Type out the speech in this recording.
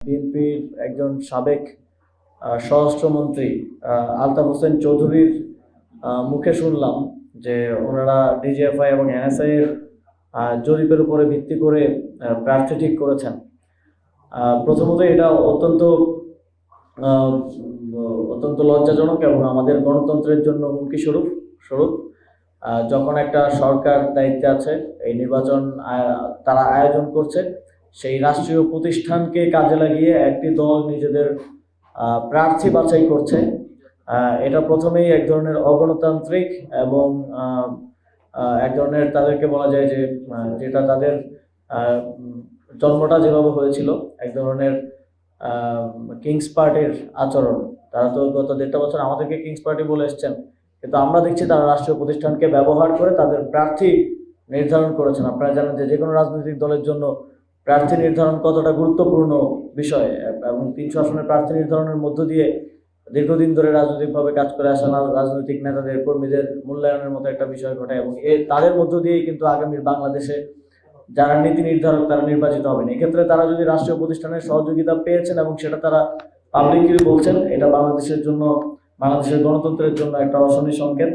বিএনপির একজন সাবেক স্বরাষ্ট্রমন্ত্রী আলতাফ হোসেন চৌধুরীর মুখে শুনলাম যে ওনারা ডিজিএফআই এবং এনএসআই এর জরিপের উপরে ভিত্তি করে প্রার্থী ঠিক করেছেন। প্রথমত এটা অত্যন্ত লজ্জাজনক এবং আমাদের গণতন্ত্রের জন্য হুমকি স্বরূপ। যখন একটা সরকার দায়িত্বে আছে, এই নির্বাচন তারা আয়োজন করছে, সেই রাষ্ট্রীয় প্রতিষ্ঠানকে কাজে লাগিয়ে একটি দল নিজেদের প্রার্থী বাছাই করছে, এটা প্রথমেই এক ধরনের অগণতান্ত্রিক এবং এক ধরনের তাদেরকে বলা যায় যে যেটা তাদের জন্মটা যেভাবে হয়েছিল এক ধরনের কিংস পার্টির আচরণ। তারা তো গত 1.5 বছর আমাদেরকে কিংস পার্টি বলে এসছেন, কিন্তু আমরা দেখছি তারা রাষ্ট্রীয় প্রতিষ্ঠানকে ব্যবহার করে তাদের প্রার্থী নির্ধারণ করেছেন। আপনারা জানেন যে কোনো রাজনৈতিক দলের জন্য প্রার্থী নির্ধারণ কতটা গুরুত্বপূর্ণ বিষয়, এবং 300 আসনের প্রার্থী নির্ধারণের মধ্য দিয়ে দীর্ঘদিন ধরে রাজনৈতিকভাবে কাজ করে আসা রাজনৈতিক নেতাদের কর্মীদের মূল্যায়নের মতো একটা বিষয় ঘটে, এবং তাদের মধ্য দিয়েই কিন্তু আগামীর বাংলাদেশে যারা নীতি নির্ধারক তারা নির্বাচিত হবেন। এক্ষেত্রে তারা যদি রাষ্ট্রীয় প্রতিষ্ঠানের সহযোগিতা পেয়েছেন এবং সেটা তারা পাবলিকলি বলছেন, এটা বাংলাদেশের গণতন্ত্রের জন্য একটা অশনি সংকেত।